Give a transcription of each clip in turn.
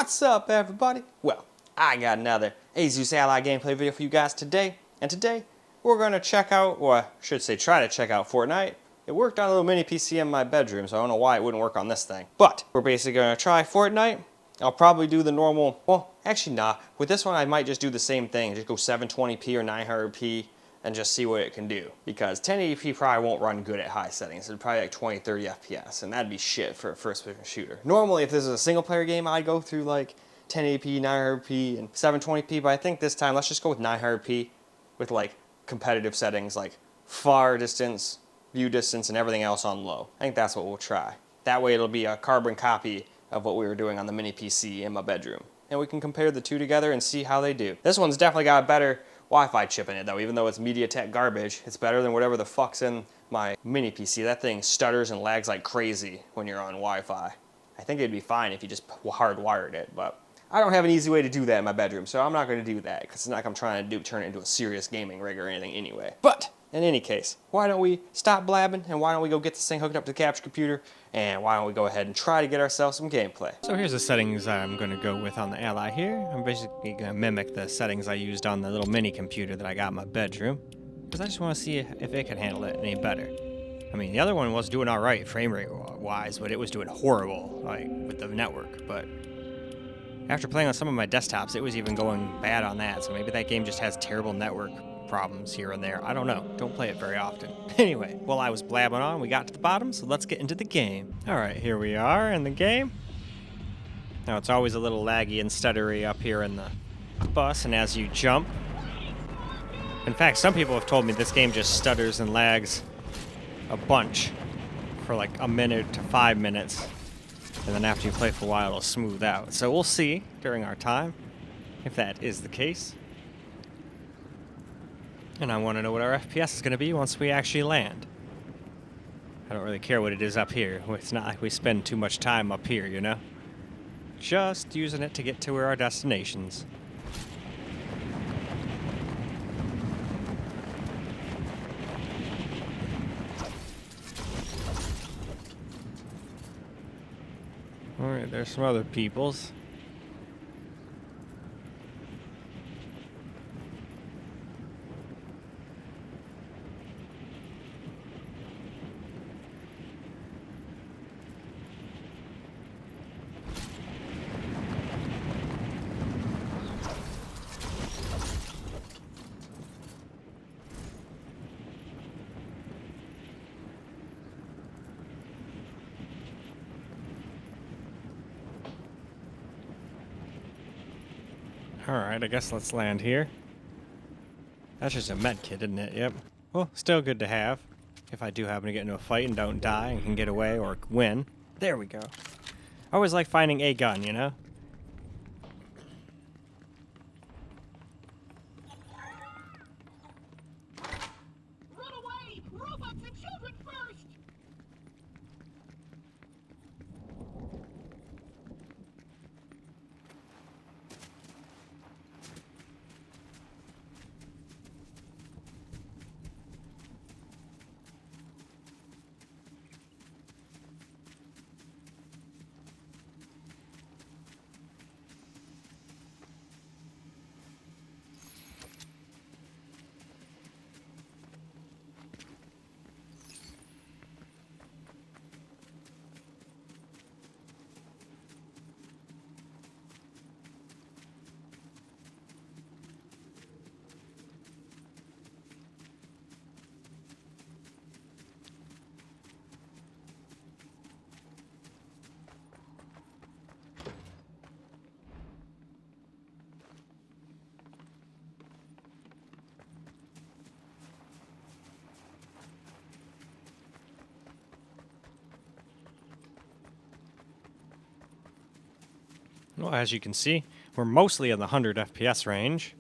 What's up, everybody? Well, I got another Asus Ally gameplay video for you guys today. And today, we're going to check out, or I should say try to check out Fortnite. It worked on a little mini PC in my bedroom, so I don't know why it wouldn't work on this thing. But we're basically going to try Fortnite. I'll probably do the normal, well, actually nah. With this one, I might just do the same thing. Just go 720p or 900p and just see what it can do. Because 1080p probably won't run good at high settings. It'd probably like 20, 30 FPS, and that'd be shit for a first-person shooter. Normally, if this is a single-player game, I'd go through like 1080p, 900p, and 720p, but I think this time, let's just go with 900p with like competitive settings like far distance, view distance, and everything else on low. I think that's what we'll try. That way it'll be a carbon copy of what we were doing on the mini PC in my bedroom. And we can compare the two together and see how they do. This one's definitely got a better Wi-Fi chip in it though, even though it's MediaTek garbage. It's better than whatever the fuck's in my mini PC. That thing stutters and lags like crazy when you're on Wi-Fi. I think it'd be fine if you just hardwired it, but I don't have an easy way to do that in my bedroom, so I'm not going to do that, because it's not like I'm trying to turn it into a serious gaming rig or anything anyway. But, in any case, why don't we stop blabbing, and why don't we go get this thing hooked up to the capture computer, and why don't we go ahead and try to get ourselves some gameplay. So here's the settings I'm going to go with on the Ally here. I'm basically going to mimic the settings I used on the little mini computer that I got in my bedroom, because I just want to see if it can handle it any better. I mean, the other one was doing alright frame rate wise, but it was doing horrible, like, with the network, but after playing on some of my desktops, it was even going bad on that, so maybe that game just has terrible network problems here and there. I don't know. Don't play it very often. Anyway, while I was blabbing on, we got to the bottom, so let's get into the game. Alright, here we are in the game. Now, it's always a little laggy and stuttery up here in the bus, and as you jump. In fact, some people have told me this game just stutters and lags a bunch for like a minute to 5 minutes. And then after you play for a while, it'll smooth out. So we'll see during our time if that is the case. And I want to know what our FPS is going to be once we actually land. I don't really care what it is up here. It's not like we spend too much time up here, you know? Just using it to get to our destinations. Alright, there's some other peoples. Alright, I guess let's land here. That's just a med kit, isn't it? Yep. Well, still good to have. If I do happen to get into a fight and don't die and can get away or win. There we go. I always like finding a gun, you know? Run away! Robots and children first! Well, as you can see, we're mostly in the 100 FPS range.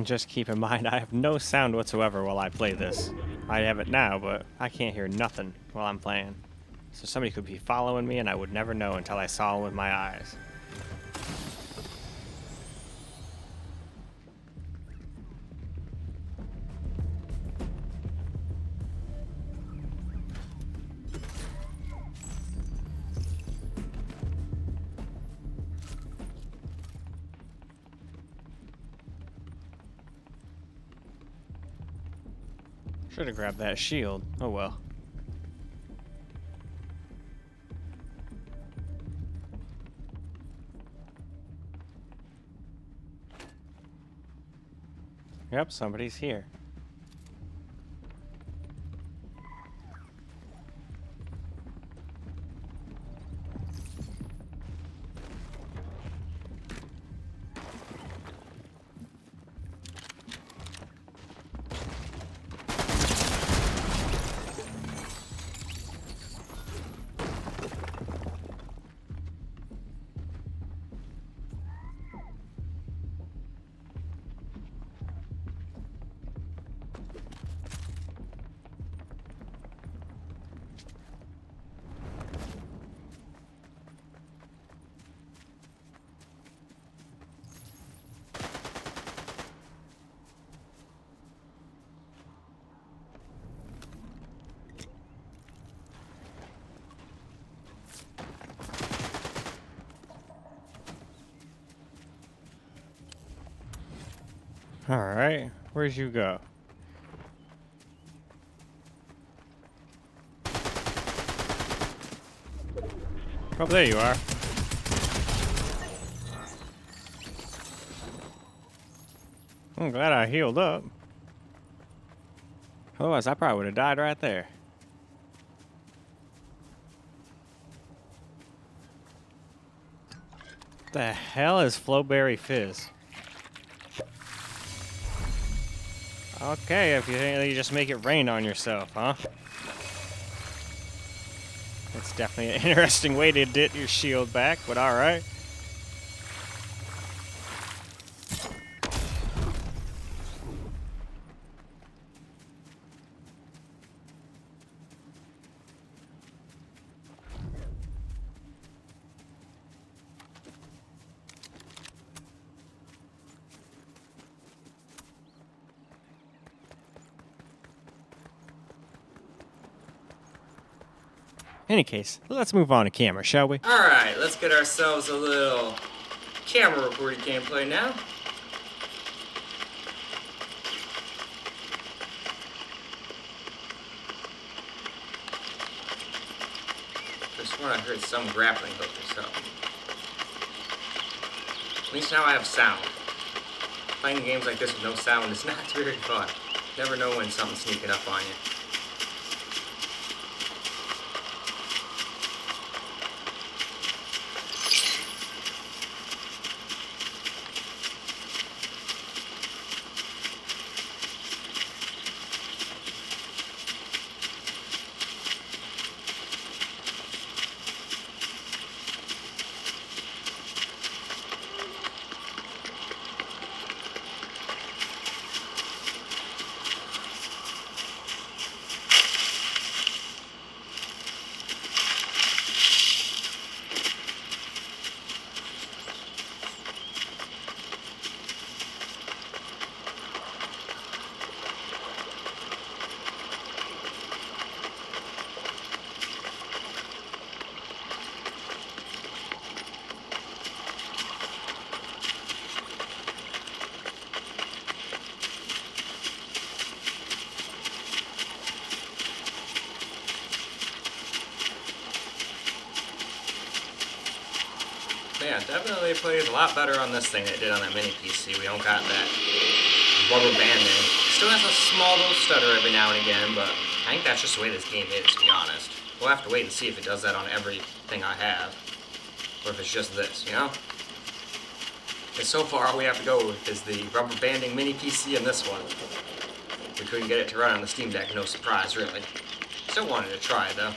And just keep in mind, I have no sound whatsoever while I play this. I have it now, but I can't hear nothing while I'm playing. So somebody could be following me and I would never know until I saw them with my eyes. Should have grabbed that shield. Oh well. Yep, somebody's here. Alright, where'd you go? Oh, there you are. I'm glad I healed up. Otherwise, I probably would have died right there. The hell is Flowberry Fizz? Okay, if you think you just make it rain on yourself, huh? It's definitely an interesting way to get your shield back, but alright. In any case, let's move on to camera, shall we? Alright, let's get ourselves a little camera recorded gameplay now. Just when I heard some grappling hook or something. At least now I have sound. Playing games like this with no sound is not very fun. Never know when something's sneaking up on you. Yeah, definitely plays a lot better on this thing than it did on that mini PC. We don't got that rubber banding. Still has a small little stutter every now and again, but I think that's just the way this game is, to be honest. We'll have to wait and see if it does that on everything I have. Or if it's just this, you know? Because so far all we have to go with is the rubber banding mini PC and this one. We couldn't get it to run on the Steam Deck, no surprise, really. Still wanted to try it, though.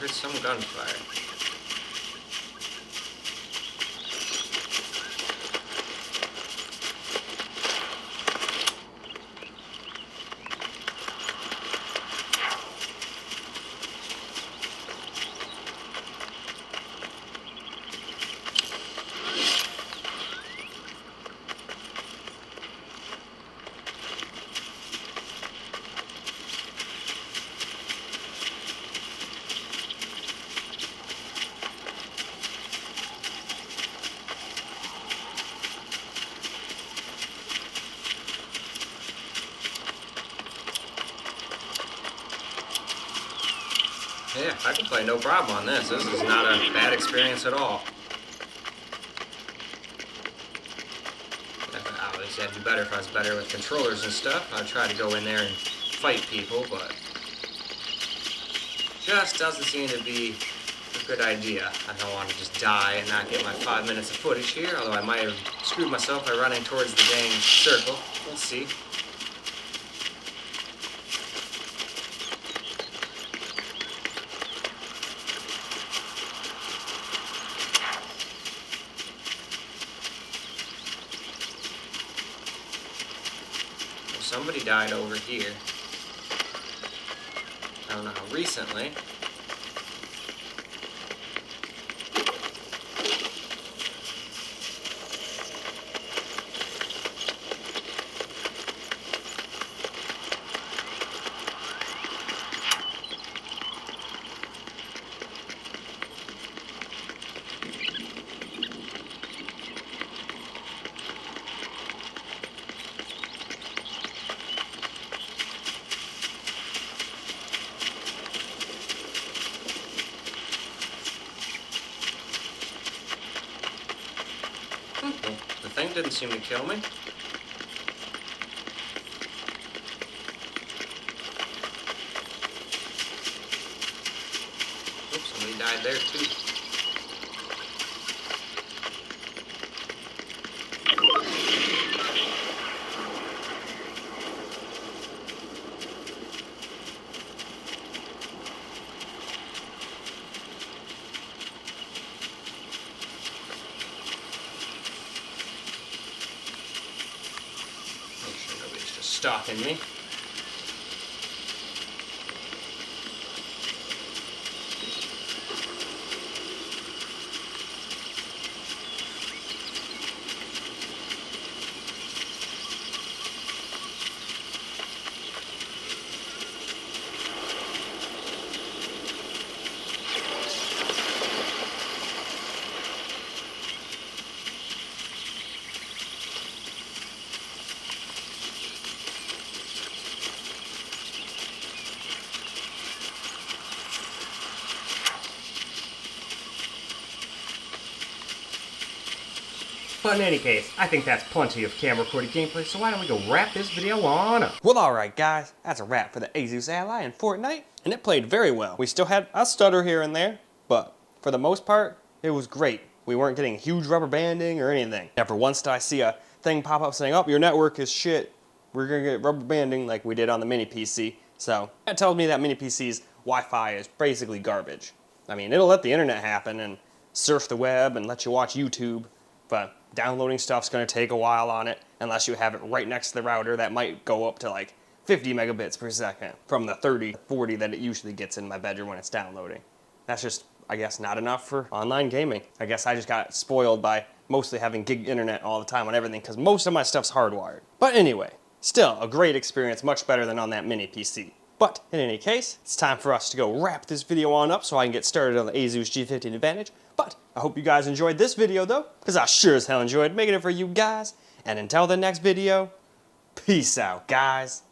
heard some gunfire. Yeah, I can play no problem on this. This is not a bad experience at all. Obviously, I'd do better if I was better with controllers and stuff. I'd try to go in there and fight people, but just doesn't seem to be a good idea. I don't want to just die and not get my 5 minutes of footage here, although I might have screwed myself by running towards the dang circle. We'll see. Somebody died over here. I don't know how recently. The thing didn't seem to kill me. Oops, somebody died there too. Stalking me. But in any case, I think that's plenty of camera recorded gameplay, so why don't we go wrap this video on up? Well, alright guys, that's a wrap for the Asus Ally in Fortnite, and it played very well. We still had a stutter here and there, but for the most part, it was great. We weren't getting huge rubber banding or anything. Never once did I see a thing pop up saying, oh, your network is shit. We're gonna get rubber banding like we did on the mini PC. So that tells me that mini PC's Wi-Fi is basically garbage. I mean, it'll let the internet happen and surf the web and let you watch YouTube, but downloading stuff's gonna take a while on it unless you have it right next to the router. That might go up to like 50 megabits per second from the 30, 40 that it usually gets in my bedroom when it's downloading. That's just, I guess, not enough for online gaming. I guess I just got spoiled by mostly having gig internet all the time on everything because most of my stuff's hardwired. But anyway, still a great experience, much better than on that mini PC. But in any case, it's time for us to go wrap this video on up so I can get started on the Asus G15 Advantage. But I hope you guys enjoyed this video though, because I sure as hell enjoyed making it for you guys. And until the next video, peace out, guys.